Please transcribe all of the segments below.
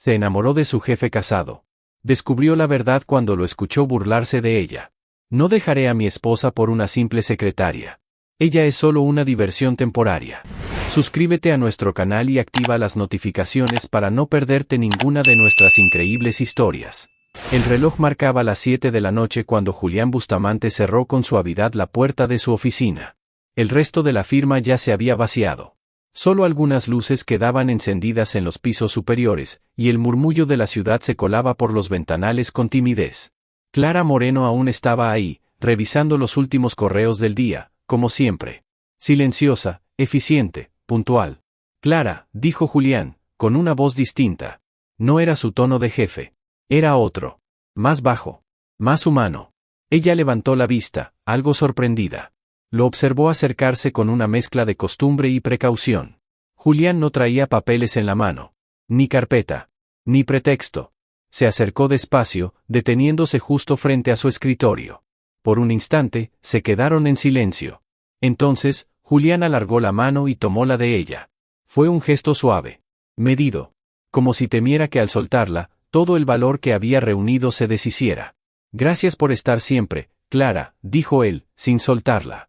Se enamoró de su jefe casado. Descubrió la verdad cuando lo escuchó burlarse de ella. No dejaré a mi esposa por una simple secretaria. Ella es solo una diversión temporaria. Suscríbete a nuestro canal y activa las notificaciones para no perderte ninguna de nuestras increíbles historias. El reloj marcaba las 7 de la noche cuando Julián Bustamante cerró con suavidad la puerta de su oficina. El resto de la firma ya se había vaciado. Solo algunas luces quedaban encendidas en los pisos superiores, y el murmullo de la ciudad se colaba por los ventanales con timidez. Clara Moreno aún estaba ahí, revisando los últimos correos del día, como siempre. Silenciosa, eficiente, puntual. Clara, dijo Julián, con una voz distinta. No era su tono de jefe. Era otro. Más bajo. Más humano. Ella levantó la vista, algo sorprendida. Lo observó acercarse con una mezcla de costumbre y precaución. Julián no traía papeles en la mano. Ni carpeta. Ni pretexto. Se acercó despacio, deteniéndose justo frente a su escritorio. Por un instante, se quedaron en silencio. Entonces, Julián alargó la mano y tomó la de ella. Fue un gesto suave. Medido. Como si temiera que al soltarla, todo el valor que había reunido se deshiciera. Gracias por estar siempre, Clara, dijo él, sin soltarla.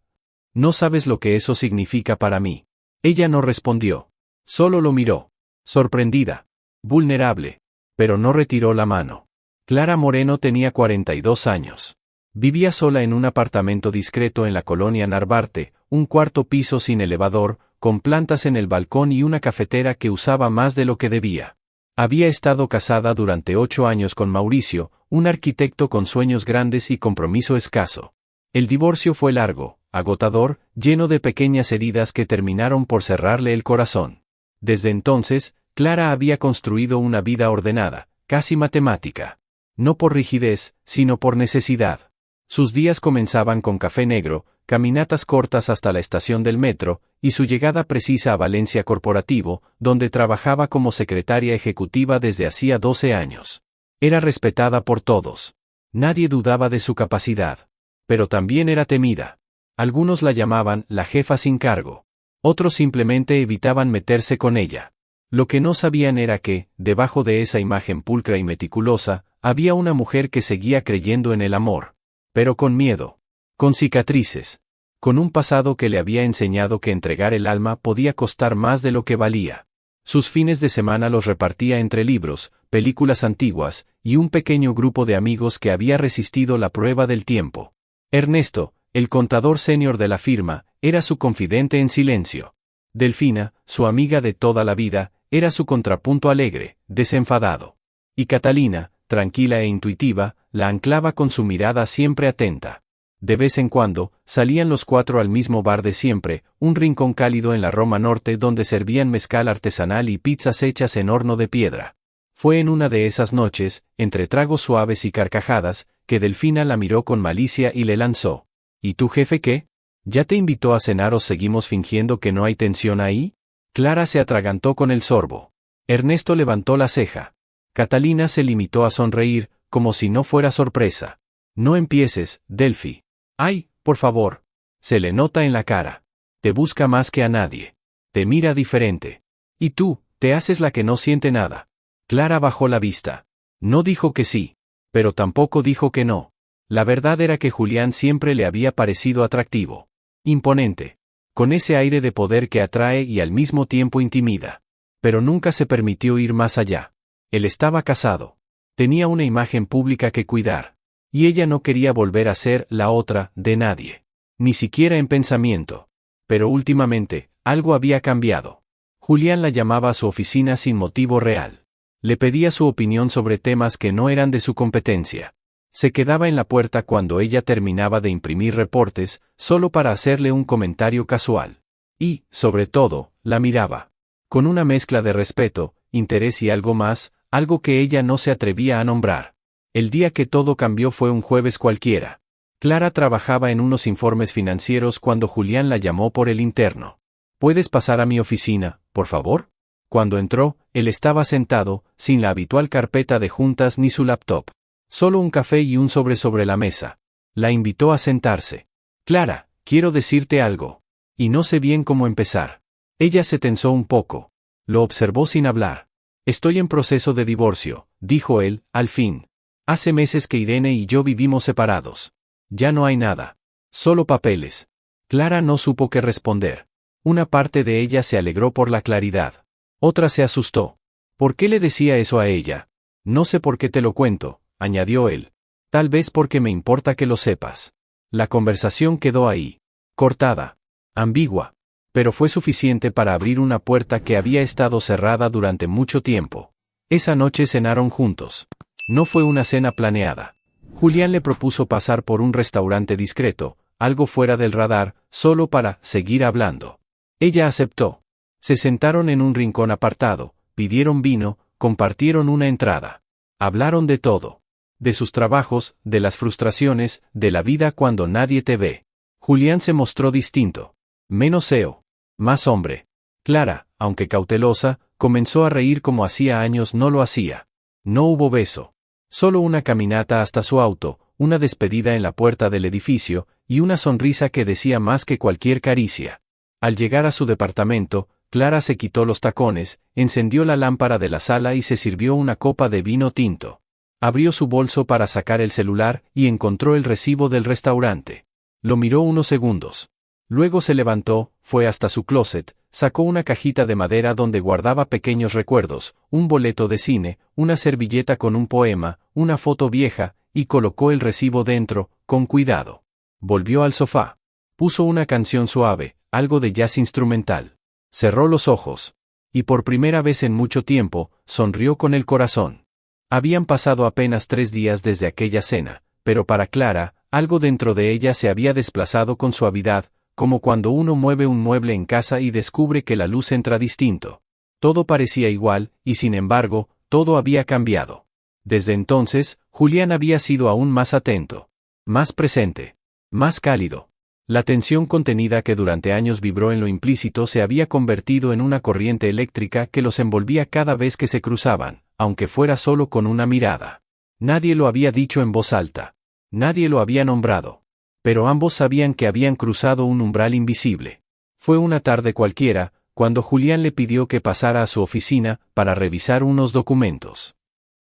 No sabes lo que eso significa para mí. Ella no respondió. Solo lo miró. Sorprendida. Vulnerable. Pero no retiró la mano. Clara Moreno tenía 42 años. Vivía sola en un apartamento discreto en la colonia Narvarte, un cuarto piso sin elevador, con plantas en el balcón y una cafetera que usaba más de lo que debía. Había estado casada durante 8 años con Mauricio, un arquitecto con sueños grandes y compromiso escaso. El divorcio fue largo, agotador, lleno de pequeñas heridas que terminaron por cerrarle el corazón. Desde entonces, Clara había construido una vida ordenada, casi matemática. No por rigidez, sino por necesidad. Sus días comenzaban con café negro, caminatas cortas hasta la estación del metro, y su llegada precisa a Valencia Corporativo, donde trabajaba como secretaria ejecutiva desde hacía 12 años. Era respetada por todos. Nadie dudaba de su capacidad. Pero también era temida. Algunos la llamaban la jefa sin cargo. Otros simplemente evitaban meterse con ella. Lo que no sabían era que, debajo de esa imagen pulcra y meticulosa, había una mujer que seguía creyendo en el amor. Pero con miedo. Con cicatrices. Con un pasado que le había enseñado que entregar el alma podía costar más de lo que valía. Sus fines de semana los repartía entre libros, películas antiguas, y un pequeño grupo de amigos que había resistido la prueba del tiempo. Ernesto, el contador senior de la firma, era su confidente en silencio. Delfina, su amiga de toda la vida, era su contrapunto alegre, desenfadado. Y Catalina, tranquila e intuitiva, la anclaba con su mirada siempre atenta. De vez en cuando, salían los 4 al mismo bar de siempre, un rincón cálido en la Roma Norte donde servían mezcal artesanal y pizzas hechas en horno de piedra. Fue en una de esas noches, entre tragos suaves y carcajadas, que Delfina la miró con malicia y le lanzó. ¿Y tu jefe qué? ¿Ya te invitó a cenar o seguimos fingiendo que no hay tensión ahí? Clara se atragantó con el sorbo. Ernesto levantó la ceja. Catalina se limitó a sonreír, como si no fuera sorpresa. No empieces, Delphi. ¡Ay, por favor! Se le nota en la cara. Te busca más que a nadie. Te mira diferente. Y tú, te haces la que no siente nada. Clara bajó la vista. No dijo que sí. Pero tampoco dijo que no. La verdad era que Julián siempre le había parecido atractivo. Imponente. Con ese aire de poder que atrae y al mismo tiempo intimida. Pero nunca se permitió ir más allá. Él estaba casado. Tenía una imagen pública que cuidar. Y ella no quería volver a ser la otra de nadie. Ni siquiera en pensamiento. Pero últimamente, algo había cambiado. Julián la llamaba a su oficina sin motivo real. Le pedía su opinión sobre temas que no eran de su competencia. Se quedaba en la puerta cuando ella terminaba de imprimir reportes, solo para hacerle un comentario casual. Y, sobre todo, la miraba. Con una mezcla de respeto, interés y algo más, algo que ella no se atrevía a nombrar. El día que todo cambió fue un jueves cualquiera. Clara trabajaba en unos informes financieros cuando Julián la llamó por el interno. ¿Puedes pasar a mi oficina, por favor? Cuando entró, él estaba sentado, sin la habitual carpeta de juntas ni su laptop. Solo un café y un sobre la mesa. La invitó a sentarse. Clara, quiero decirte algo. Y no sé bien cómo empezar. Ella se tensó un poco. Lo observó sin hablar. Estoy en proceso de divorcio, dijo él, al fin. Hace meses que Irene y yo vivimos separados. Ya no hay nada. Solo papeles. Clara no supo qué responder. Una parte de ella se alegró por la claridad. Otra se asustó. ¿Por qué le decía eso a ella? No sé por qué te lo cuento, añadió él. Tal vez porque me importa que lo sepas. La conversación quedó ahí. Cortada. Ambigua. Pero fue suficiente para abrir una puerta que había estado cerrada durante mucho tiempo. Esa noche cenaron juntos. No fue una cena planeada. Julián le propuso pasar por un restaurante discreto, algo fuera del radar, solo para seguir hablando. Ella aceptó. Se sentaron en un rincón apartado, pidieron vino, compartieron una entrada. Hablaron de todo. De sus trabajos, de las frustraciones, de la vida cuando nadie te ve. Julián se mostró distinto. Menos seo. Más hombre. Clara, aunque cautelosa, comenzó a reír como hacía años no lo hacía. No hubo beso. Solo una caminata hasta su auto, una despedida en la puerta del edificio, y una sonrisa que decía más que cualquier caricia. Al llegar a su departamento, Clara se quitó los tacones, encendió la lámpara de la sala y se sirvió una copa de vino tinto. Abrió su bolso para sacar el celular y encontró el recibo del restaurante. Lo miró unos segundos. Luego se levantó, fue hasta su closet, sacó una cajita de madera donde guardaba pequeños recuerdos, un boleto de cine, una servilleta con un poema, una foto vieja, y colocó el recibo dentro, con cuidado. Volvió al sofá. Puso una canción suave, algo de jazz instrumental. Cerró los ojos. Y por primera vez en mucho tiempo, sonrió con el corazón. Habían pasado apenas 3 días desde aquella cena, pero para Clara, algo dentro de ella se había desplazado con suavidad, como cuando uno mueve un mueble en casa y descubre que la luz entra distinto. Todo parecía igual, y sin embargo, todo había cambiado. Desde entonces, Julián había sido aún más atento, más presente, más cálido. La tensión contenida que durante años vibró en lo implícito se había convertido en una corriente eléctrica que los envolvía cada vez que se cruzaban, aunque fuera solo con una mirada. Nadie lo había dicho en voz alta. Nadie lo había nombrado. Pero ambos sabían que habían cruzado un umbral invisible. Fue una tarde cualquiera, cuando Julián le pidió que pasara a su oficina para revisar unos documentos.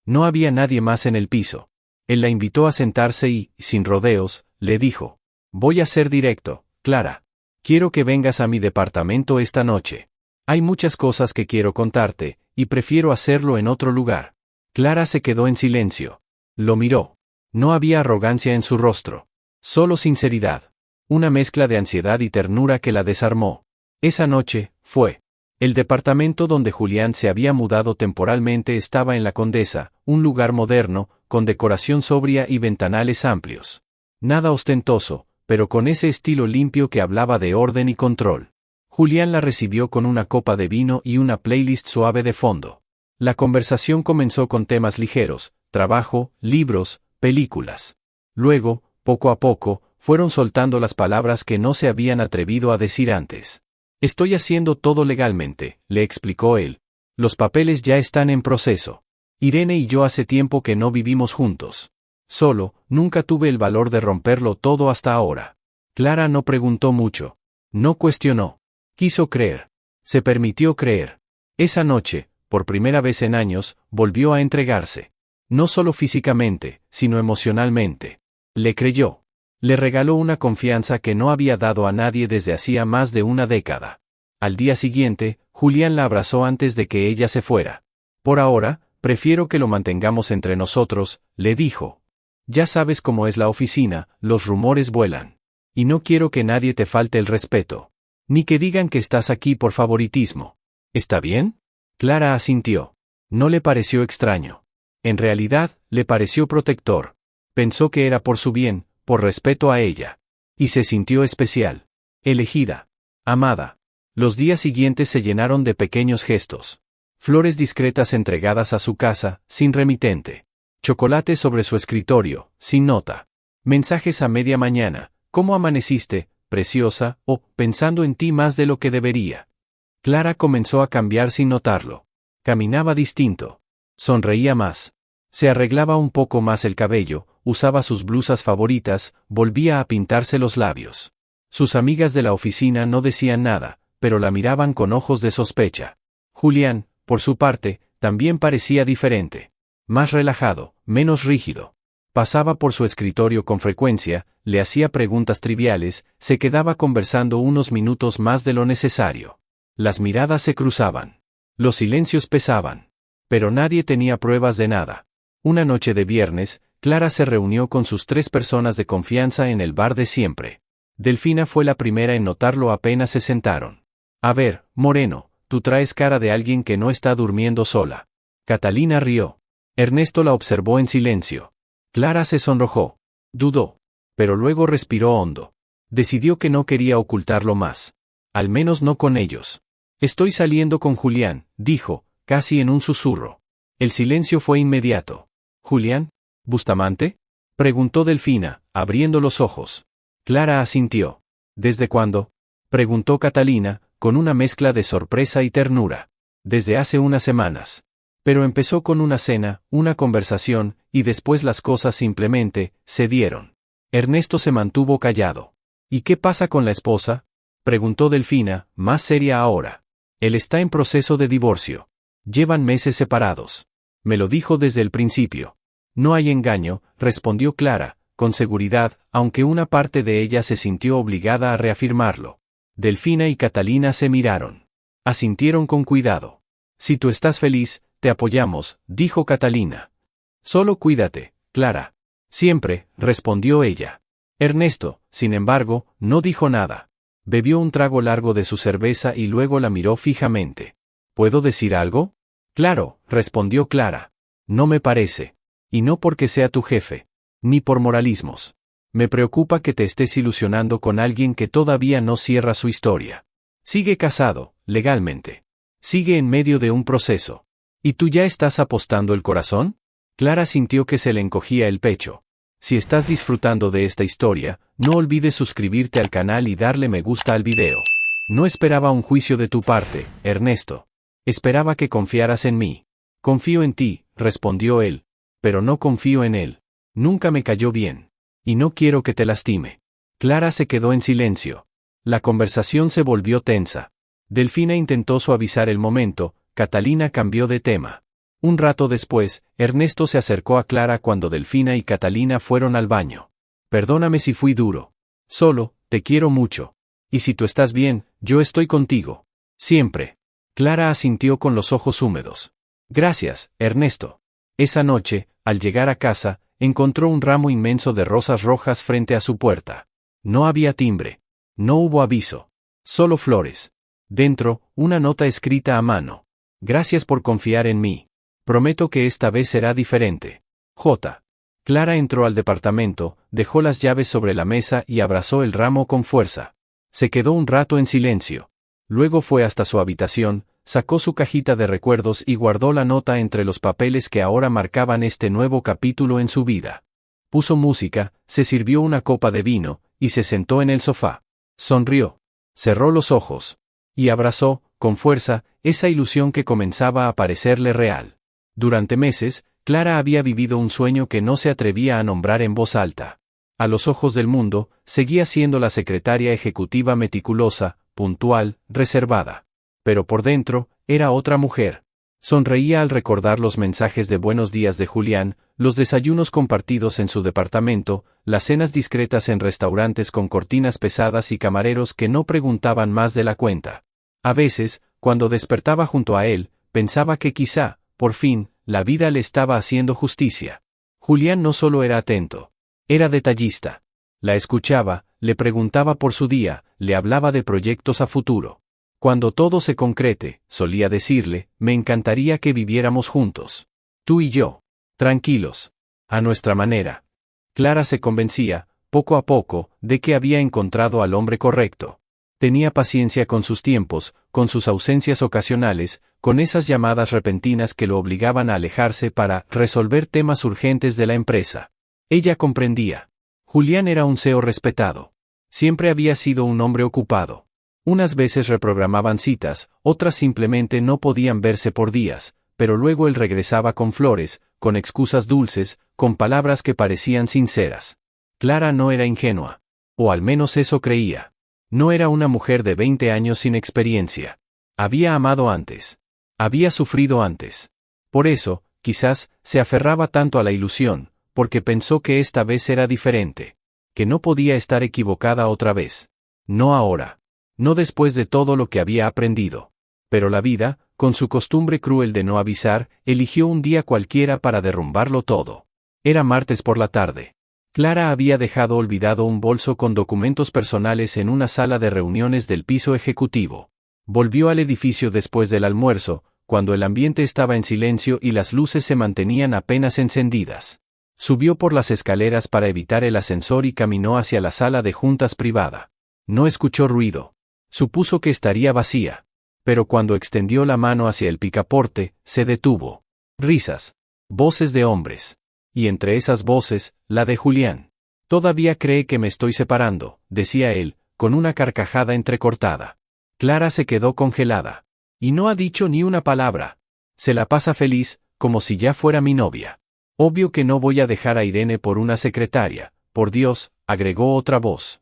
No había nadie más en el piso. Él la invitó a sentarse y, sin rodeos, le dijo: «Voy a ser directo, Clara. Quiero que vengas a mi departamento esta noche. Hay muchas cosas que quiero contarte, y prefiero hacerlo en otro lugar». Clara se quedó en silencio. Lo miró. No había arrogancia en su rostro. Solo sinceridad. Una mezcla de ansiedad y ternura que la desarmó. Esa noche, fue. El departamento donde Julián se había mudado temporalmente estaba en La Condesa, un lugar moderno, con decoración sobria y ventanales amplios. Nada ostentoso, pero con ese estilo limpio que hablaba de orden y control. Julián la recibió con una copa de vino y una playlist suave de fondo. La conversación comenzó con temas ligeros, trabajo, libros, películas. Luego, poco a poco, fueron soltando las palabras que no se habían atrevido a decir antes. «Estoy haciendo todo legalmente», le explicó él. «Los papeles ya están en proceso. Irene y yo hace tiempo que no vivimos juntos. Solo, nunca tuve el valor de romperlo todo hasta ahora». Clara no preguntó mucho. No cuestionó. Quiso creer. Se permitió creer. Esa noche, por primera vez en años, volvió a entregarse. No solo físicamente, sino emocionalmente. Le creyó. Le regaló una confianza que no había dado a nadie desde hacía más de una década. Al día siguiente, Julián la abrazó antes de que ella se fuera. «Por ahora, prefiero que lo mantengamos entre nosotros», le dijo. «Ya sabes cómo es la oficina, los rumores vuelan. Y no quiero que nadie te falte el respeto. Ni que digan que estás aquí por favoritismo. ¿Está bien?» Clara asintió. No le pareció extraño. En realidad, le pareció protector. Pensó que era por su bien, por respeto a ella. Y se sintió especial. Elegida. Amada. Los días siguientes se llenaron de pequeños gestos. Flores discretas entregadas a su casa, sin remitente. Chocolate sobre su escritorio, sin nota. Mensajes a media mañana: «¿Cómo amaneciste, preciosa?», o «Pensando en ti más de lo que debería». Clara comenzó a cambiar sin notarlo. Caminaba distinto. Sonreía más. Se arreglaba un poco más el cabello, usaba sus blusas favoritas, volvía a pintarse los labios. Sus amigas de la oficina no decían nada, pero la miraban con ojos de sospecha. Julián, por su parte, También parecía diferente. Más relajado, menos rígido. Pasaba por su escritorio con frecuencia, le hacía preguntas triviales, se quedaba conversando unos minutos más de lo necesario. Las miradas se cruzaban. Los silencios pesaban. Pero nadie tenía pruebas de nada. Una noche de viernes, Clara se reunió con sus 3 personas de confianza en el bar de siempre. Delfina fue la primera en notarlo apenas se sentaron. A ver, Moreno, tú traes cara de alguien que no está durmiendo sola. Catalina rió. Ernesto la observó en silencio. Clara se sonrojó. Dudó. Pero luego respiró hondo. Decidió que no quería ocultarlo más. Al menos no con ellos. Estoy saliendo con Julián, dijo, casi en un susurro. El silencio fue inmediato. ¿Julián? ¿Bustamante? Preguntó Delfina, abriendo los ojos. Clara asintió. ¿Desde cuándo? Preguntó Catalina, con una mezcla de sorpresa y ternura. Desde hace unas semanas. Pero empezó con una cena, una conversación, y después las cosas simplemente se dieron. Ernesto se mantuvo callado. ¿Y qué pasa con la esposa? Preguntó Delfina, más seria ahora. Él está en proceso de divorcio. Llevan meses separados. Me lo dijo desde el principio. No hay engaño, respondió Clara, con seguridad, aunque una parte de ella se sintió obligada a reafirmarlo. Delfina y Catalina se miraron. Asintieron con cuidado. Si tú estás feliz, te apoyamos, dijo Catalina. Solo cuídate, Clara. Siempre, respondió ella. Ernesto, sin embargo, no dijo nada. Bebió un trago largo de su cerveza y luego la miró fijamente. ¿Puedo decir algo? Claro, respondió Clara. No me parece. Y no porque sea tu jefe. Ni por moralismos. Me preocupa que te estés ilusionando con alguien que todavía no cierra su historia. Sigue casado, legalmente. Sigue en medio de un proceso. ¿Y tú ya estás apostando el corazón? Clara sintió que se le encogía el pecho. Si estás disfrutando de esta historia, no olvides suscribirte al canal y darle me gusta al video. No esperaba un juicio de tu parte, Ernesto. Esperaba que confiaras en mí. Confío en ti, respondió él. Pero no confío en él. Nunca me cayó bien. Y no quiero que te lastime. Clara se quedó en silencio. La conversación se volvió tensa. Delfina intentó suavizar el momento, Catalina cambió de tema. Un rato después, Ernesto se acercó a Clara cuando Delfina y Catalina fueron al baño. Perdóname si fui duro. Solo, te quiero mucho. Y si tú estás bien, yo estoy contigo. Siempre. Clara asintió con los ojos húmedos. Gracias, Ernesto. Esa noche, al llegar a casa, encontró un ramo inmenso de rosas rojas frente a su puerta. No había timbre. No hubo aviso. Solo flores. Dentro, una nota escrita a mano. Gracias por confiar en mí. Prometo que esta vez será diferente. J. Clara entró al departamento, dejó las llaves sobre la mesa y abrazó el ramo con fuerza. Se quedó un rato en silencio. Luego fue hasta su habitación, sacó su cajita de recuerdos y guardó la nota entre los papeles que ahora marcaban este nuevo capítulo en su vida. Puso música, se sirvió una copa de vino, y se sentó en el sofá. Sonrió. Cerró los ojos. Y abrazó, con fuerza, esa ilusión que comenzaba a parecerle real. Durante meses, Clara había vivido un sueño que no se atrevía a nombrar en voz alta. A los ojos del mundo, seguía siendo la secretaria ejecutiva meticulosa, puntual, reservada. Pero por dentro, era otra mujer. Sonreía al recordar los mensajes de buenos días de Julián, los desayunos compartidos en su departamento, las cenas discretas en restaurantes con cortinas pesadas y camareros que no preguntaban más de la cuenta. A veces, cuando despertaba junto a él, pensaba que quizá, por fin, la vida le estaba haciendo justicia. Julián no solo era atento. Era detallista. La escuchaba, le preguntaba por su día, le hablaba de proyectos a futuro. Cuando todo se concrete, solía decirle, me encantaría que viviéramos juntos. Tú y yo. Tranquilos. A nuestra manera. Clara se convencía, poco a poco, de que había encontrado al hombre correcto. Tenía paciencia con sus tiempos, con sus ausencias ocasionales, con esas llamadas repentinas que lo obligaban a alejarse para resolver temas urgentes de la empresa. Ella comprendía. Julián era un CEO respetado. Siempre había sido un hombre ocupado. Unas veces reprogramaban citas, otras simplemente no podían verse por días, pero luego él regresaba con flores, con excusas dulces, con palabras que parecían sinceras. Clara no era ingenua. O al menos eso creía. No era una mujer de 20 años sin experiencia. Había amado antes. Había sufrido antes. Por eso, quizás, se aferraba tanto a la ilusión, porque pensó que esta vez era diferente. Que no podía estar equivocada otra vez. No ahora. No después de todo lo que había aprendido. Pero la vida, con su costumbre cruel de no avisar, eligió un día cualquiera para derrumbarlo todo. Era martes por la tarde. Clara había dejado olvidado un bolso con documentos personales en una sala de reuniones del piso ejecutivo. Volvió al edificio después del almuerzo, cuando el ambiente estaba en silencio y las luces se mantenían apenas encendidas. Subió por las escaleras para evitar el ascensor y caminó hacia la sala de juntas privada. No escuchó ruido. Supuso que estaría vacía. Pero cuando extendió la mano hacia el picaporte, se detuvo. Risas. Voces de hombres. Y entre esas voces, la de Julián. Todavía cree que me estoy separando, decía él, con una carcajada entrecortada. Clara se quedó congelada. Y no ha dicho ni una palabra. Se la pasa feliz, como si ya fuera mi novia. Obvio que no voy a dejar a Irene por una secretaria, por Dios, agregó otra voz.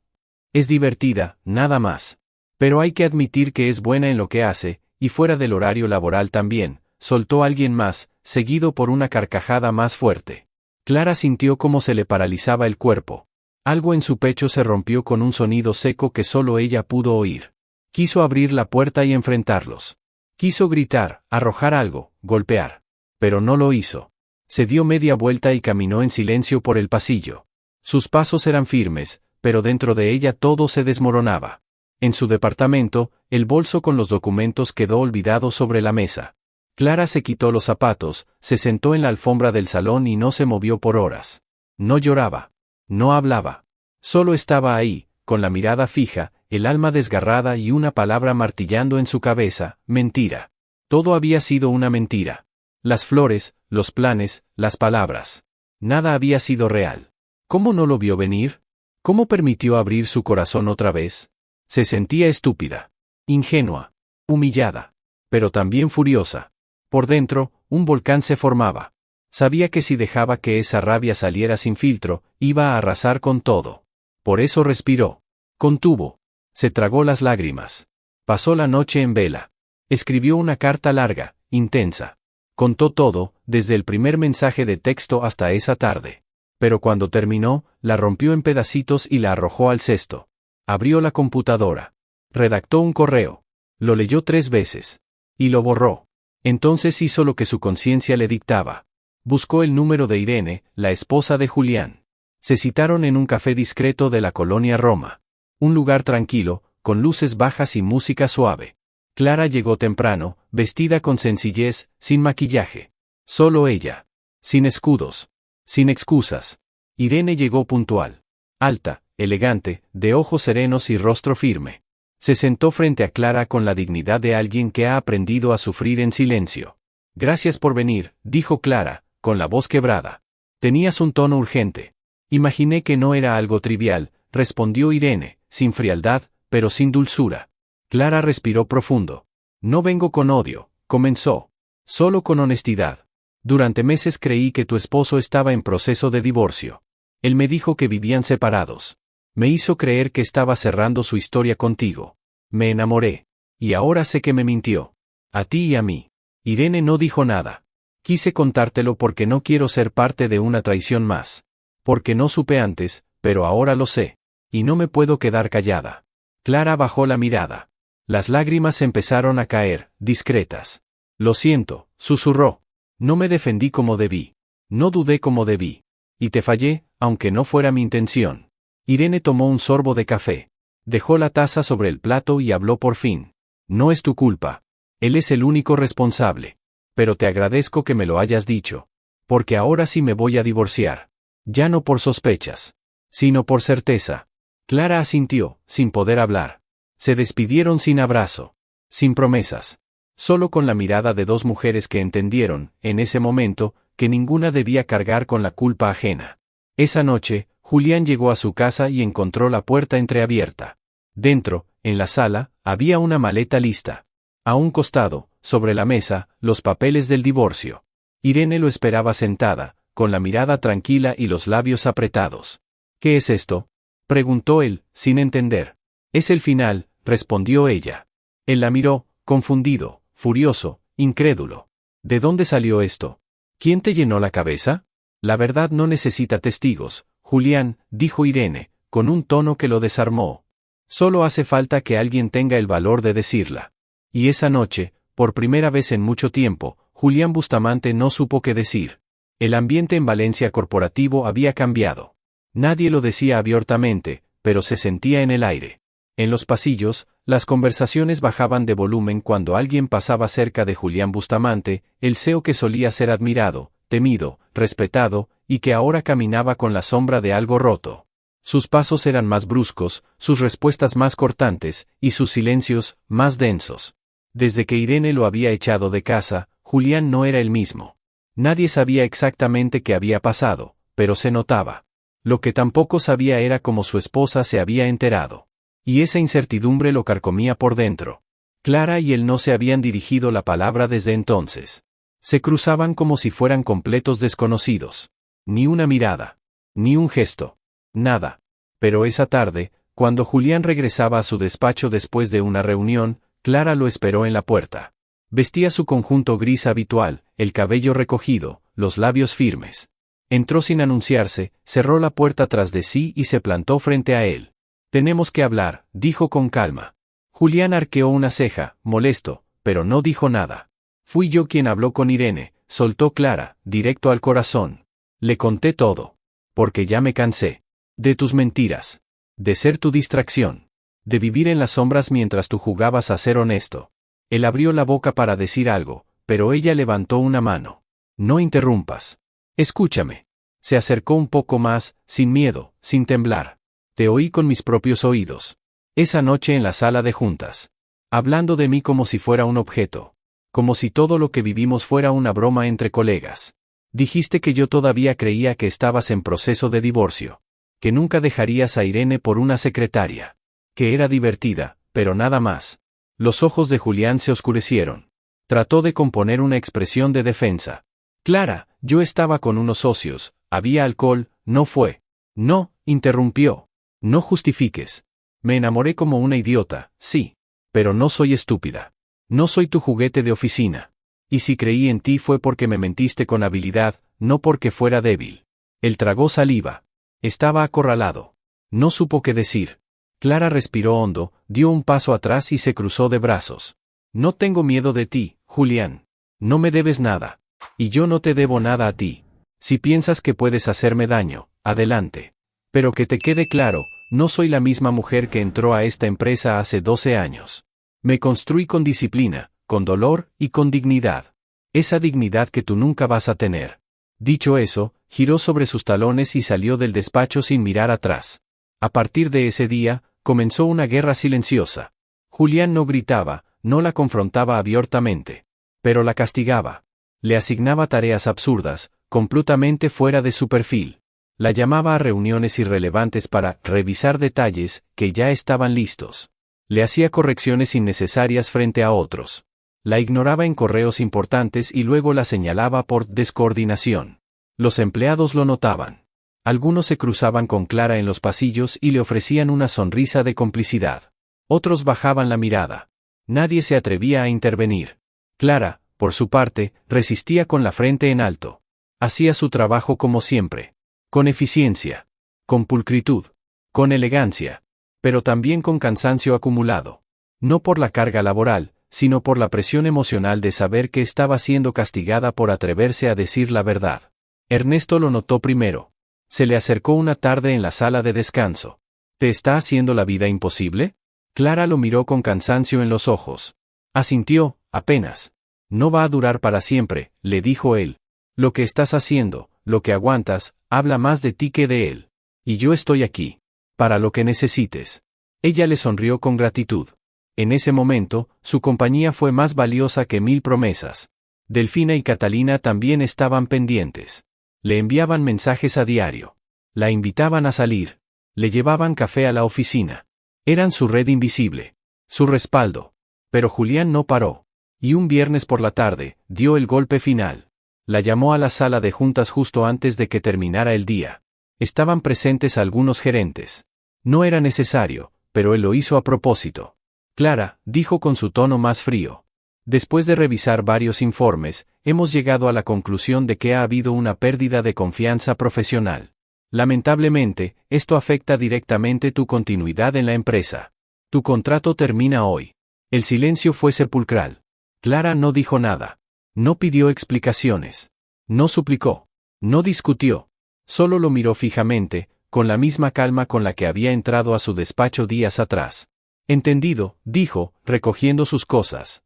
Es divertida, nada más. Pero hay que admitir que es buena en lo que hace, y fuera del horario laboral también, soltó alguien más, seguido por una carcajada más fuerte. Clara sintió cómo se le paralizaba el cuerpo. Algo en su pecho se rompió con un sonido seco que solo ella pudo oír. Quiso abrir la puerta y enfrentarlos. Quiso gritar, arrojar algo, golpear. Pero no lo hizo. Se dio media vuelta y caminó en silencio por el pasillo. Sus pasos eran firmes, pero dentro de ella todo se desmoronaba. En su departamento, el bolso con los documentos quedó olvidado sobre la mesa. Clara se quitó los zapatos, se sentó en la alfombra del salón y no se movió por horas. No lloraba. No hablaba. Solo estaba ahí, con la mirada fija, el alma desgarrada y una palabra martillando en su cabeza: mentira. Todo había sido una mentira. Las flores, los planes, las palabras. Nada había sido real. ¿Cómo no lo vio venir? ¿Cómo permitió abrir su corazón otra vez? Se sentía estúpida, ingenua, humillada, pero también furiosa. Por dentro, un volcán se formaba. Sabía que si dejaba que esa rabia saliera sin filtro, iba a arrasar con todo. Por eso respiró. Contuvo. Se tragó las lágrimas. Pasó la noche en vela. Escribió una carta larga, intensa. Contó todo, desde el primer mensaje de texto hasta esa tarde. Pero cuando terminó, la rompió en pedacitos y la arrojó al cesto. Abrió la computadora. Redactó un correo. Lo leyó 3 veces. Y lo borró. Entonces hizo lo que su conciencia le dictaba. Buscó el número de Irene, la esposa de Julián. Se citaron en un café discreto de la colonia Roma. Un lugar tranquilo, con luces bajas y música suave. Clara llegó temprano, vestida con sencillez, sin maquillaje. Solo ella. Sin escudos. Sin excusas. Irene llegó puntual. Alta, elegante, de ojos serenos y rostro firme. Se sentó frente a Clara con la dignidad de alguien que ha aprendido a sufrir en silencio. Gracias por venir, dijo Clara, con la voz quebrada. Tenías un tono urgente. Imaginé que no era algo trivial, respondió Irene, sin frialdad, pero sin dulzura. Clara respiró profundo. No vengo con odio, comenzó. Solo con honestidad. Durante meses creí que tu esposo estaba en proceso de divorcio. Él me dijo que vivían separados. Me hizo creer que estaba cerrando su historia contigo. Me enamoré. Y ahora sé que me mintió. A ti y a mí. Irene no dijo nada. Quise contártelo porque no quiero ser parte de una traición más. Porque no supe antes, pero ahora lo sé. Y no me puedo quedar callada. Clara bajó la mirada. Las lágrimas empezaron a caer, discretas. Lo siento, susurró. No me defendí como debí. No dudé como debí. Y te fallé, aunque no fuera mi intención. Irene tomó un sorbo de café. Dejó la taza sobre el plato y habló por fin. No es tu culpa. Él es el único responsable. Pero te agradezco que me lo hayas dicho. Porque ahora sí me voy a divorciar. Ya no por sospechas. Sino por certeza. Clara asintió, sin poder hablar. Se despidieron sin abrazo. Sin promesas. Solo con la mirada de 2 mujeres que entendieron, en ese momento, que ninguna debía cargar con la culpa ajena. Esa noche, Julián llegó a su casa y encontró la puerta entreabierta. Dentro, en la sala, había una maleta lista. A un costado, sobre la mesa, los papeles del divorcio. Irene lo esperaba sentada, con la mirada tranquila y los labios apretados. ¿Qué es esto?, preguntó él, sin entender. Es el final, respondió ella. Él la miró, confundido, furioso, incrédulo. ¿De dónde salió esto? ¿Quién te llenó la cabeza? La verdad no necesita testigos, Julián, dijo Irene, con un tono que lo desarmó. Solo hace falta que alguien tenga el valor de decirla. Y esa noche, por primera vez en mucho tiempo, Julián Bustamante no supo qué decir. El ambiente en Valencia corporativo había cambiado. Nadie lo decía abiertamente, pero se sentía en el aire. En los pasillos, las conversaciones bajaban de volumen cuando alguien pasaba cerca de Julián Bustamante, el CEO que solía ser admirado, temido, respetado, y que ahora caminaba con la sombra de algo roto. Sus pasos eran más bruscos, sus respuestas más cortantes, y sus silencios, más densos. Desde que Irene lo había echado de casa, Julián no era el mismo. Nadie sabía exactamente qué había pasado, pero se notaba. Lo que tampoco sabía era cómo su esposa se había enterado. Y esa incertidumbre lo carcomía por dentro. Clara y él no se habían dirigido la palabra desde entonces. Se cruzaban como si fueran completos desconocidos. Ni una mirada. Ni un gesto. Nada. Pero esa tarde, cuando Julián regresaba a su despacho después de una reunión, Clara lo esperó en la puerta. Vestía su conjunto gris habitual, el cabello recogido, los labios firmes. Entró sin anunciarse, cerró la puerta tras de sí y se plantó frente a él. «Tenemos que hablar», dijo con calma. Julián arqueó una ceja, molesto, pero no dijo nada. «Fui yo quien habló con Irene», soltó Clara, directo al corazón. «Le conté todo. Porque ya me cansé. De tus mentiras. De ser tu distracción. De vivir en las sombras mientras tú jugabas a ser honesto». Él abrió la boca para decir algo, pero ella levantó una mano. «No interrumpas. Escúchame». Se acercó un poco más, sin miedo, sin temblar. «Te oí con mis propios oídos. Esa noche en la sala de juntas. Hablando de mí como si fuera un objeto. Como si todo lo que vivimos fuera una broma entre colegas. Dijiste que yo todavía creía que estabas en proceso de divorcio. Que nunca dejarías a Irene por una secretaria. Que era divertida, pero nada más». Los ojos de Julián se oscurecieron. Trató de componer una expresión de defensa. «Clara, yo estaba con unos socios, había alcohol, no fue». «No», interrumpió. «No justifiques. Me enamoré como una idiota, sí. Pero no soy estúpida. No soy tu juguete de oficina. Y si creí en ti fue porque me mentiste con habilidad, no porque fuera débil». Él tragó saliva. Estaba acorralado. No supo qué decir. Clara respiró hondo, dio un paso atrás y se cruzó de brazos. «No tengo miedo de ti, Julián. No me debes nada. Y yo no te debo nada a ti. Si piensas que puedes hacerme daño, adelante. Pero que te quede claro, no soy la misma mujer que entró a esta empresa hace 12 años. Me construí con disciplina, con dolor y con dignidad. Esa dignidad que tú nunca vas a tener». Dicho eso, giró sobre sus talones y salió del despacho sin mirar atrás. A partir de ese día, comenzó una guerra silenciosa. Julián no gritaba, no la confrontaba abiertamente. Pero la castigaba. Le asignaba tareas absurdas, completamente fuera de su perfil. La llamaba a reuniones irrelevantes para revisar detalles que ya estaban listos. Le hacía correcciones innecesarias frente a otros. La ignoraba en correos importantes y luego la señalaba por descoordinación. Los empleados lo notaban. Algunos se cruzaban con Clara en los pasillos y le ofrecían una sonrisa de complicidad. Otros bajaban la mirada. Nadie se atrevía a intervenir. Clara, por su parte, resistía con la frente en alto. Hacía su trabajo como siempre. Con eficiencia. Con pulcritud. Con elegancia. Pero también con cansancio acumulado. No por la carga laboral, sino por la presión emocional de saber que estaba siendo castigada por atreverse a decir la verdad. Ernesto lo notó primero. Se le acercó una tarde en la sala de descanso. ¿Te está haciendo la vida imposible? Clara lo miró con cansancio en los ojos. Asintió, apenas. No va a durar para siempre, le dijo él. Lo que estás haciendo, lo que aguantas, habla más de ti que de él. Y yo estoy aquí. Para lo que necesites. Ella le sonrió con gratitud. En ese momento, su compañía fue más valiosa que 1000 promesas. Delfina y Catalina también estaban pendientes. Le enviaban mensajes a diario. La invitaban a salir. Le llevaban café a la oficina. Eran su red invisible. Su respaldo. Pero Julián no paró. Y un viernes por la tarde, dio el golpe final. La llamó a la sala de juntas justo antes de que terminara el día. Estaban presentes algunos gerentes. No era necesario, pero él lo hizo a propósito. Clara, dijo con su tono más frío. Después de revisar varios informes, hemos llegado a la conclusión de que ha habido una pérdida de confianza profesional. Lamentablemente, esto afecta directamente tu continuidad en la empresa. Tu contrato termina hoy. El silencio fue sepulcral. Clara no dijo nada. No pidió explicaciones. No suplicó. No discutió. Solo lo miró fijamente, con la misma calma con la que había entrado a su despacho días atrás. Entendido, dijo, recogiendo sus cosas.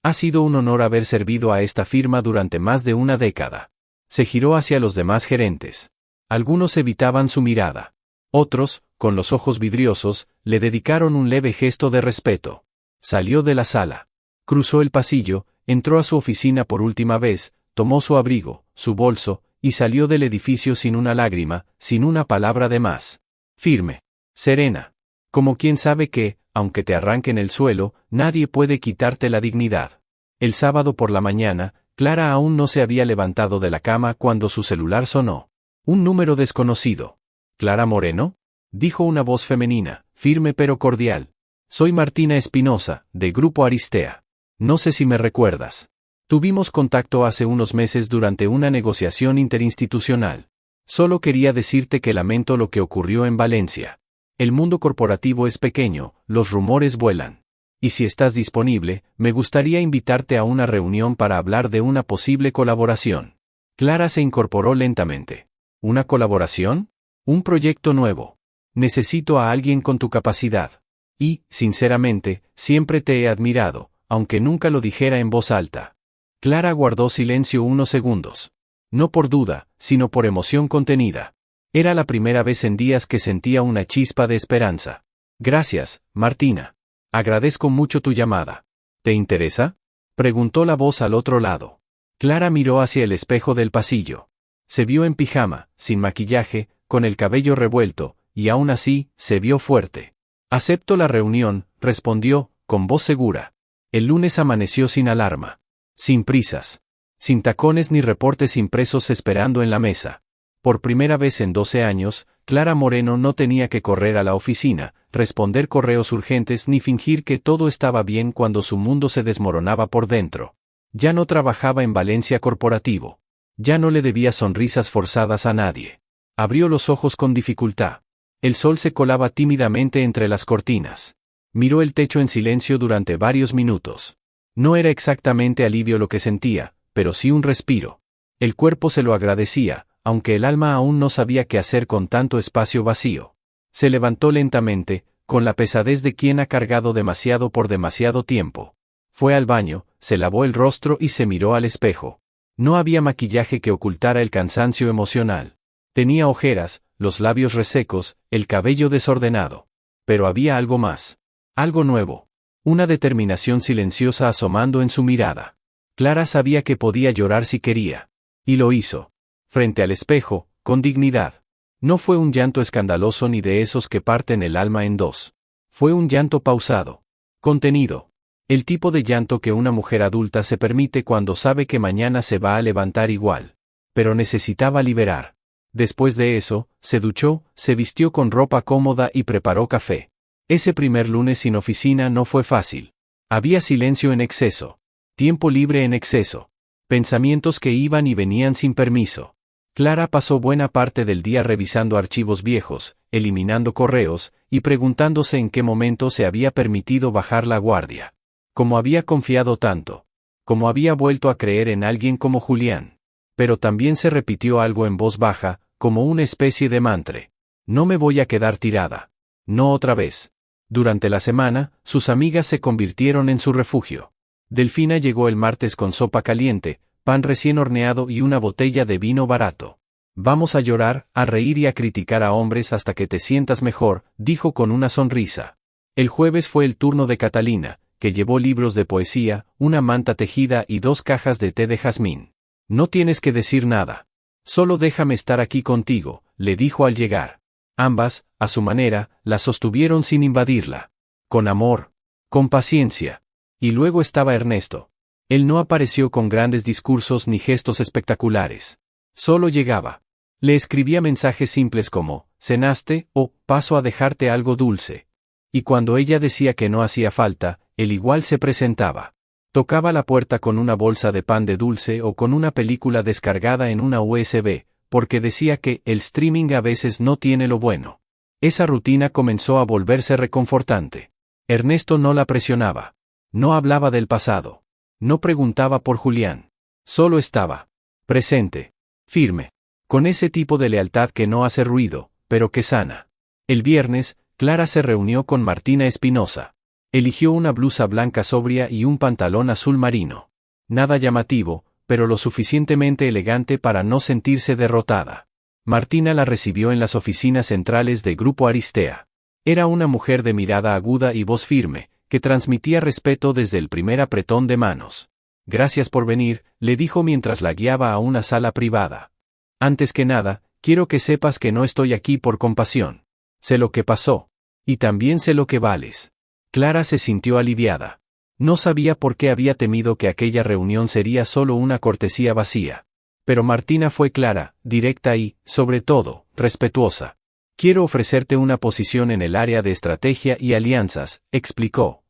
Ha sido un honor haber servido a esta firma durante más de una década. Se giró hacia los demás gerentes. Algunos evitaban su mirada. Otros, con los ojos vidriosos, le dedicaron un leve gesto de respeto. Salió de la sala. Cruzó el pasillo, entró a su oficina por última vez, tomó su abrigo, su bolso, y salió del edificio sin una lágrima, sin una palabra de más. Firme. Serena. Como quien sabe que, aunque te arranquen el suelo, nadie puede quitarte la dignidad. El sábado por la mañana, Clara aún no se había levantado de la cama cuando su celular sonó. Un número desconocido. ¿Clara Moreno? Dijo una voz femenina, firme pero cordial. Soy Martina Espinosa, de Grupo Aristea. No sé si me recuerdas. Tuvimos contacto hace unos meses durante una negociación interinstitucional. Solo quería decirte que lamento lo que ocurrió en Valencia. El mundo corporativo es pequeño, los rumores vuelan. Y si estás disponible, me gustaría invitarte a una reunión para hablar de una posible colaboración. Clara se incorporó lentamente. ¿Una colaboración? Un proyecto nuevo. Necesito a alguien con tu capacidad. Y, sinceramente, siempre te he admirado, aunque nunca lo dijera en voz alta. Clara guardó silencio unos segundos. No por duda, sino por emoción contenida. Era la primera vez en días que sentía una chispa de esperanza. Gracias, Martina. Agradezco mucho tu llamada. ¿Te interesa? Preguntó la voz al otro lado. Clara miró hacia el espejo del pasillo. Se vio en pijama, sin maquillaje, con el cabello revuelto, y aún así, se vio fuerte. Acepto la reunión, respondió, con voz segura. El lunes amaneció sin alarma. Sin prisas. Sin tacones ni reportes impresos esperando en la mesa. Por primera vez en 12 años, Clara Moreno no tenía que correr a la oficina, responder correos urgentes ni fingir que todo estaba bien cuando su mundo se desmoronaba por dentro. Ya no trabajaba en Valencia Corporativo. Ya no le debía sonrisas forzadas a nadie. Abrió los ojos con dificultad. El sol se colaba tímidamente entre las cortinas. Miró el techo en silencio durante varios minutos. No era exactamente alivio lo que sentía, pero sí un respiro. El cuerpo se lo agradecía, aunque el alma aún no sabía qué hacer con tanto espacio vacío. Se levantó lentamente, con la pesadez de quien ha cargado demasiado por demasiado tiempo. Fue al baño, se lavó el rostro y se miró al espejo. No había maquillaje que ocultara el cansancio emocional. Tenía ojeras, los labios resecos, el cabello desordenado. Pero había algo más. Algo nuevo. Una determinación silenciosa asomando en su mirada. Clara sabía que podía llorar si quería. Y lo hizo. Frente al espejo, con dignidad. No fue un llanto escandaloso ni de esos que parten el alma en dos. Fue un llanto pausado. Contenido. El tipo de llanto que una mujer adulta se permite cuando sabe que mañana se va a levantar igual. Pero necesitaba liberar. Después de eso, se duchó, se vistió con ropa cómoda y preparó café. Ese primer lunes sin oficina no fue fácil. Había silencio en exceso. Tiempo libre en exceso. Pensamientos que iban y venían sin permiso. Clara pasó buena parte del día revisando archivos viejos, eliminando correos, y preguntándose en qué momento se había permitido bajar la guardia. Cómo había confiado tanto. Cómo había vuelto a creer en alguien como Julián. Pero también se repitió algo en voz baja, como una especie de mantra. No me voy a quedar tirada. No otra vez. Durante la semana, sus amigas se convirtieron en su refugio. Delfina llegó el martes con sopa caliente, pan recién horneado y una botella de vino barato. Vamos a llorar, a reír y a criticar a hombres hasta que te sientas mejor, dijo con una sonrisa. El jueves fue el turno de Catalina, que llevó libros de poesía, una manta tejida y 2 cajas de té de jazmín. No tienes que decir nada. Solo déjame estar aquí contigo, le dijo al llegar. Ambas, a su manera, la sostuvieron sin invadirla. Con amor. Con paciencia. Y luego estaba Ernesto. Él no apareció con grandes discursos ni gestos espectaculares. Solo llegaba. Le escribía mensajes simples como, ¿cenaste? O, paso a dejarte algo dulce. Y cuando ella decía que no hacía falta, él igual se presentaba. Tocaba la puerta con una bolsa de pan de dulce o con una película descargada en una USB, porque decía que el streaming a veces no tiene lo bueno. Esa rutina comenzó a volverse reconfortante. Ernesto no la presionaba. No hablaba del pasado. No preguntaba por Julián. Solo estaba presente, firme, con ese tipo de lealtad que no hace ruido, pero que sana. El viernes, Clara se reunió con Martina Espinosa. Eligió una blusa blanca sobria y un pantalón azul marino. Nada llamativo, pero lo suficientemente elegante para no sentirse derrotada. Martina la recibió en las oficinas centrales de Grupo Aristea. Era una mujer de mirada aguda y voz firme, que transmitía respeto desde el primer apretón de manos. Gracias por venir, le dijo mientras la guiaba a una sala privada. Antes que nada, quiero que sepas que no estoy aquí por compasión. Sé lo que pasó. Y también sé lo que vales. Clara se sintió aliviada. No sabía por qué había temido que aquella reunión sería solo una cortesía vacía. Pero Martina fue clara, directa y, sobre todo, respetuosa. Quiero ofrecerte una posición en el área de estrategia y alianzas, explicó.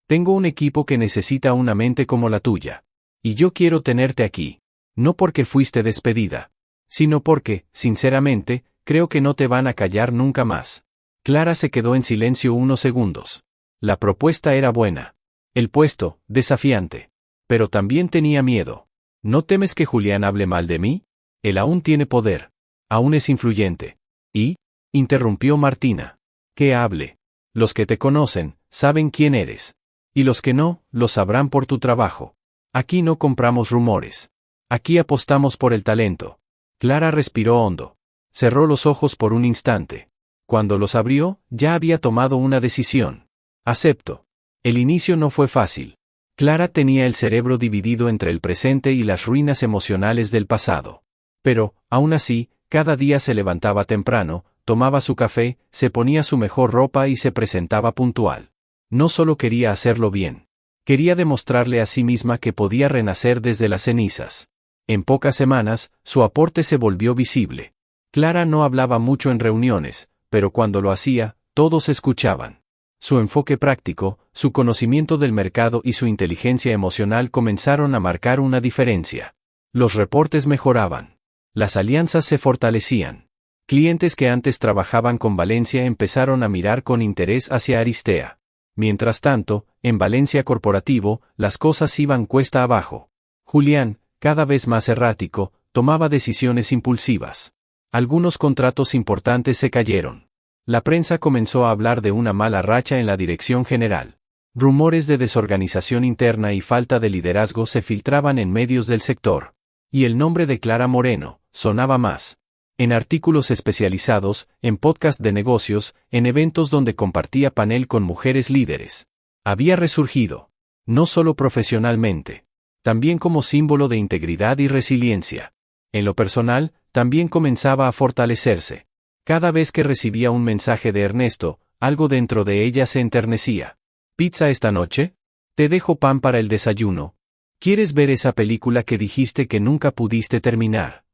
Tengo un equipo que necesita una mente como la tuya. Y yo quiero tenerte aquí. No porque fuiste despedida, sino porque, sinceramente, creo que no te van a callar nunca más. Clara se quedó en silencio unos segundos. La propuesta era buena. El puesto, desafiante. Pero también tenía miedo. ¿No temes que Julián hable mal de mí? Él aún tiene poder. Aún es influyente. ¿Y? Interrumpió Martina. Que hable. Los que te conocen, saben quién eres. Y los que no, lo sabrán por tu trabajo. Aquí no compramos rumores. Aquí apostamos por el talento. Clara respiró hondo. Cerró los ojos por un instante. Cuando los abrió, ya había tomado una decisión. Acepto. El inicio no fue fácil. Clara tenía el cerebro dividido entre el presente y las ruinas emocionales del pasado. Pero, aún así, cada día se levantaba temprano, tomaba su café, se ponía su mejor ropa y se presentaba puntual. No solo quería hacerlo bien. Quería demostrarle a sí misma que podía renacer desde las cenizas. En pocas semanas, su aporte se volvió visible. Clara no hablaba mucho en reuniones, pero cuando lo hacía, todos escuchaban. Su enfoque práctico, su conocimiento del mercado y su inteligencia emocional comenzaron a marcar una diferencia. Los reportes mejoraban. Las alianzas se fortalecían. Clientes que antes trabajaban con Valencia empezaron a mirar con interés hacia Aristea. Mientras tanto, en Valencia Corporativo, las cosas iban cuesta abajo. Julián, cada vez más errático, tomaba decisiones impulsivas. Algunos contratos importantes se cayeron. La prensa comenzó a hablar de una mala racha en la dirección general. Rumores de desorganización interna y falta de liderazgo se filtraban en medios del sector. Y el nombre de Clara Moreno sonaba más. En artículos especializados, en podcast de negocios, en eventos donde compartía panel con mujeres líderes. Había resurgido. No solo profesionalmente. También como símbolo de integridad y resiliencia. En lo personal, también comenzaba a fortalecerse. Cada vez que recibía un mensaje de Ernesto, algo dentro de ella se enternecía. ¿Pizza esta noche? Te dejo pan para el desayuno. ¿Quieres ver esa película que dijiste que nunca pudiste terminar?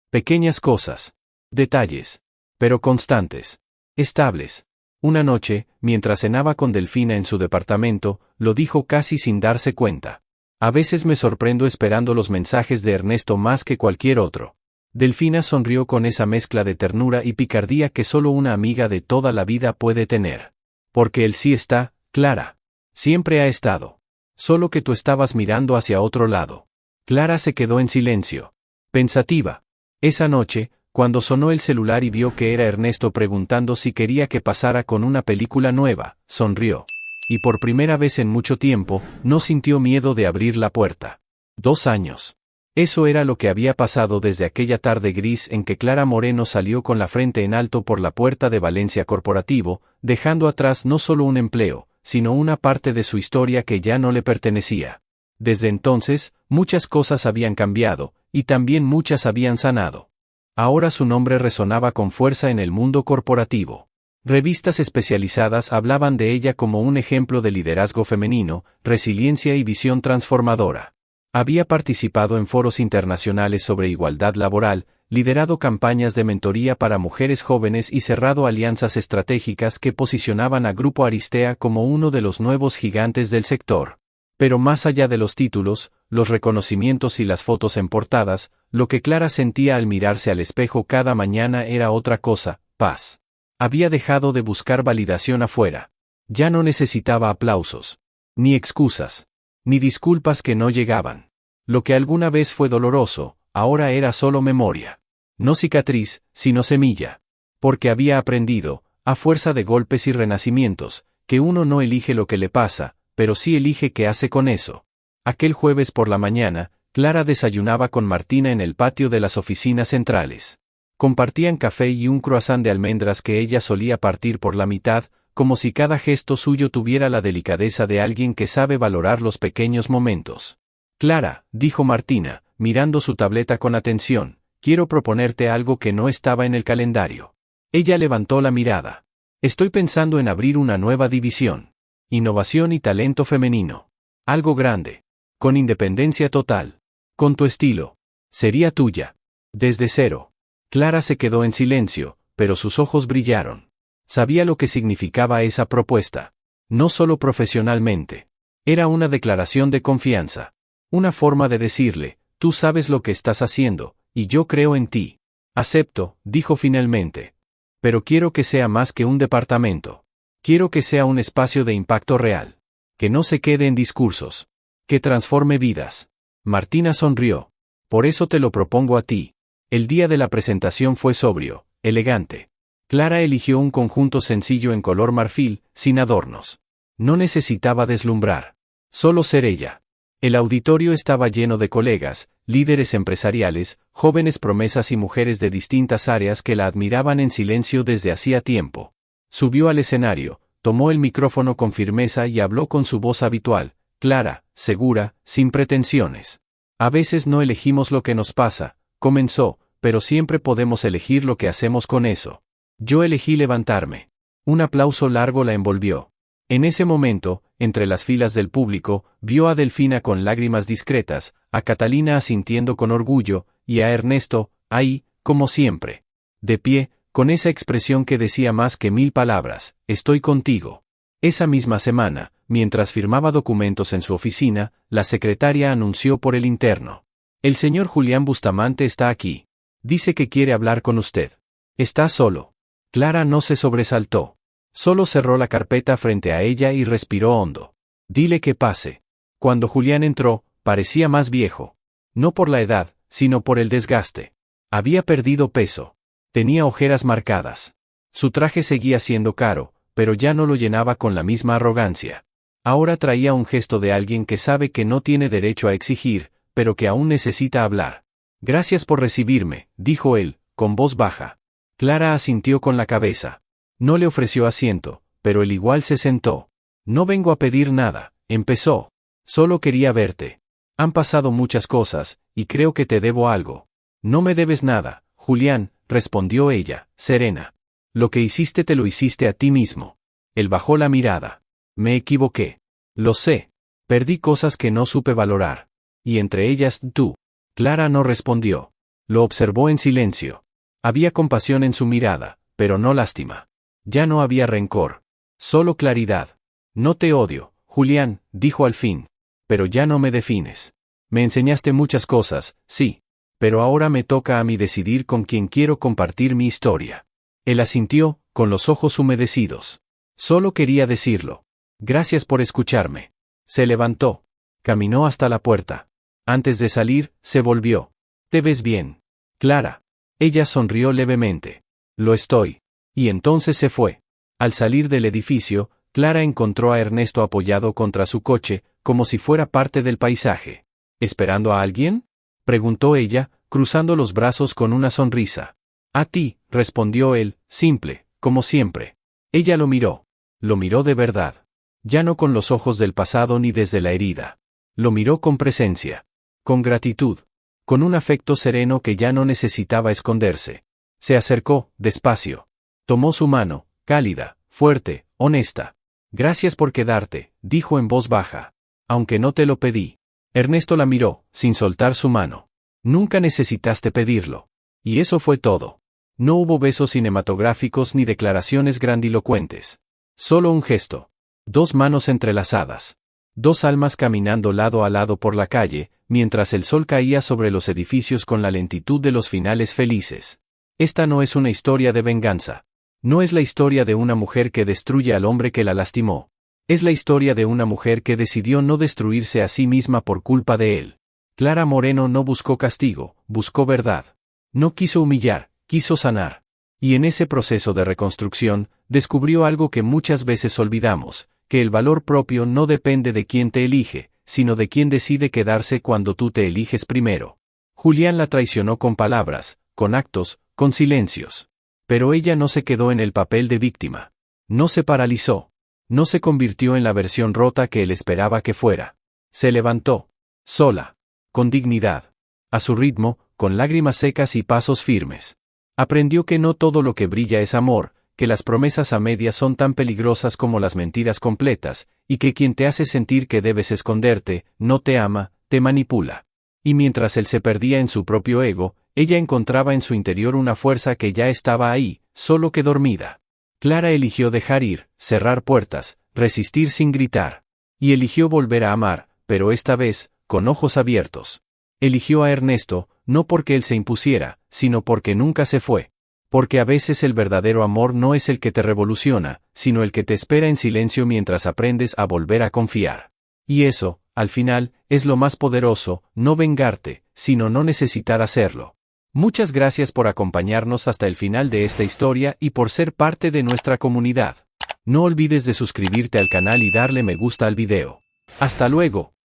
Pequeñas cosas. Detalles. Pero constantes. Estables. Una noche, mientras cenaba con Delfina en su departamento, lo dijo casi sin darse cuenta. A veces me sorprendo esperando los mensajes de Ernesto más que cualquier otro. Delfina sonrió con esa mezcla de ternura y picardía que solo una amiga de toda la vida puede tener. Porque él sí está, Clara. Siempre ha estado. Solo que tú estabas mirando hacia otro lado. Clara se quedó en silencio. Pensativa. Esa noche, cuando sonó el celular y vio que era Ernesto preguntando si quería que pasara con una película nueva, sonrió. Y por primera vez en mucho tiempo, no sintió miedo de abrir la puerta. 2 años. Eso era lo que había pasado desde aquella tarde gris en que Clara Moreno salió con la frente en alto por la puerta de Valencia Corporativo, dejando atrás no solo un empleo, sino una parte de su historia que ya no le pertenecía. Desde entonces, muchas cosas habían cambiado, y también muchas habían sanado. Ahora su nombre resonaba con fuerza en el mundo corporativo. Revistas especializadas hablaban de ella como un ejemplo de liderazgo femenino, resiliencia y visión transformadora. Había participado en foros internacionales sobre igualdad laboral, liderado campañas de mentoría para mujeres jóvenes y cerrado alianzas estratégicas que posicionaban a Grupo Aristea como uno de los nuevos gigantes del sector. Pero más allá de los títulos, los reconocimientos y las fotos en portadas, lo que Clara sentía al mirarse al espejo cada mañana era otra cosa: paz. Había dejado de buscar validación afuera. Ya no necesitaba aplausos, ni excusas, ni disculpas que no llegaban. Lo que alguna vez fue doloroso, ahora era solo memoria. No cicatriz, sino semilla. Porque había aprendido, a fuerza de golpes y renacimientos, que uno no elige lo que le pasa, pero sí elige qué hace con eso. Aquel jueves por la mañana, Clara desayunaba con Martina en el patio de las oficinas centrales. Compartían café y un croissant de almendras que ella solía partir por la mitad, como si cada gesto suyo tuviera la delicadeza de alguien que sabe valorar los pequeños momentos. Clara, dijo Martina, mirando su tableta con atención, quiero proponerte algo que no estaba en el calendario. Ella levantó la mirada. Estoy pensando en abrir una nueva división. Innovación y talento femenino. Algo grande. Con independencia total. Con tu estilo. Sería tuya. Desde cero. Clara se quedó en silencio, pero sus ojos brillaron. Sabía lo que significaba esa propuesta. No solo profesionalmente. Era una declaración de confianza. Una forma de decirle, tú sabes lo que estás haciendo, y yo creo en ti. Acepto, dijo finalmente. Pero quiero que sea más que un departamento. Quiero que sea un espacio de impacto real. Que no se quede en discursos. Que transforme vidas. Martina sonrió. Por eso te lo propongo a ti. El día de la presentación fue sobrio, elegante. Clara eligió un conjunto sencillo en color marfil, sin adornos. No necesitaba deslumbrar. Solo ser ella. El auditorio estaba lleno de colegas, líderes empresariales, jóvenes promesas y mujeres de distintas áreas que la admiraban en silencio desde hacía tiempo. Subió al escenario, tomó el micrófono con firmeza y habló con su voz habitual, clara, segura, sin pretensiones. A veces no elegimos lo que nos pasa, comenzó, pero siempre podemos elegir lo que hacemos con eso. Yo elegí levantarme. Un aplauso largo la envolvió. En ese momento, entre las filas del público, vio a Delfina con lágrimas discretas, a Catalina asintiendo con orgullo, y a Ernesto, ahí, como siempre. De pie, con esa expresión que decía más que 1000 palabras, estoy contigo. Esa misma semana, mientras firmaba documentos en su oficina, la secretaria anunció por el interno. El señor Julián Bustamante está aquí. Dice que quiere hablar con usted. ¿Está solo? Clara no se sobresaltó. Solo cerró la carpeta frente a ella y respiró hondo. Dile que pase. Cuando Julián entró, parecía más viejo. No por la edad, sino por el desgaste. Había perdido peso. Tenía ojeras marcadas. Su traje seguía siendo caro, pero ya no lo llenaba con la misma arrogancia. Ahora traía un gesto de alguien que sabe que no tiene derecho a exigir, pero que aún necesita hablar. Gracias por recibirme, dijo él, con voz baja. Clara asintió con la cabeza. No le ofreció asiento, pero él igual se sentó. No vengo a pedir nada, empezó. Solo quería verte. Han pasado muchas cosas, y creo que te debo algo. No me debes nada, Julián, respondió ella, serena. Lo que hiciste te lo hiciste a ti mismo. Él bajó la mirada. Me equivoqué. Lo sé. Perdí cosas que no supe valorar. Y entre ellas, tú. Clara no respondió. Lo observó en silencio. Había compasión en su mirada, pero no lástima. Ya no había rencor. Solo claridad. No te odio, Julián, dijo al fin. Pero ya no me defines. Me enseñaste muchas cosas, sí. Pero ahora me toca a mí decidir con quién quiero compartir mi historia. Él asintió, con los ojos humedecidos. Solo quería decirlo. Gracias por escucharme. Se levantó. Caminó hasta la puerta. Antes de salir, se volvió. ¿Te ves bien, Clara? Ella sonrió levemente. Lo estoy. Y entonces se fue. Al salir del edificio, Clara encontró a Ernesto apoyado contra su coche, como si fuera parte del paisaje. ¿Esperando a alguien?, preguntó ella, cruzando los brazos con una sonrisa. A ti, respondió él, simple, como siempre. Ella lo miró. Lo miró de verdad. Ya no con los ojos del pasado ni desde la herida. Lo miró con presencia. Con gratitud. Con un afecto sereno que ya no necesitaba esconderse. Se acercó, despacio. Tomó su mano, cálida, fuerte, honesta. Gracias por quedarte, dijo en voz baja. Aunque no te lo pedí. Ernesto la miró, sin soltar su mano. Nunca necesitaste pedirlo. Y eso fue todo. No hubo besos cinematográficos ni declaraciones grandilocuentes. Solo un gesto. Dos manos entrelazadas. Dos almas caminando lado a lado por la calle, mientras el sol caía sobre los edificios con la lentitud de los finales felices. Esta no es una historia de venganza. No es la historia de una mujer que destruye al hombre que la lastimó. Es la historia de una mujer que decidió no destruirse a sí misma por culpa de él. Clara Moreno no buscó castigo, buscó verdad. No quiso humillar, quiso sanar. Y en ese proceso de reconstrucción, descubrió algo que muchas veces olvidamos, que el valor propio no depende de quién te elige, sino de quién decide quedarse cuando tú te eliges primero. Julián la traicionó con palabras, con actos, con silencios. Pero ella no se quedó en el papel de víctima. No se paralizó. No se convirtió en la versión rota que él esperaba que fuera. Se levantó. Sola. Con dignidad. A su ritmo, con lágrimas secas y pasos firmes. Aprendió que no todo lo que brilla es amor, que las promesas a medias son tan peligrosas como las mentiras completas, y que quien te hace sentir que debes esconderte, no te ama, te manipula. Y mientras él se perdía en su propio ego, ella encontraba en su interior una fuerza que ya estaba ahí, solo que dormida. Clara eligió dejar ir, cerrar puertas, resistir sin gritar. Y eligió volver a amar, pero esta vez, con ojos abiertos. Eligió a Ernesto, no porque él se impusiera, sino porque nunca se fue. Porque a veces el verdadero amor no es el que te revoluciona, sino el que te espera en silencio mientras aprendes a volver a confiar. Y eso, al final, es lo más poderoso, no vengarte, sino no necesitar hacerlo. Muchas gracias por acompañarnos hasta el final de esta historia y por ser parte de nuestra comunidad. No olvides de suscribirte al canal y darle me gusta al video. ¡Hasta luego!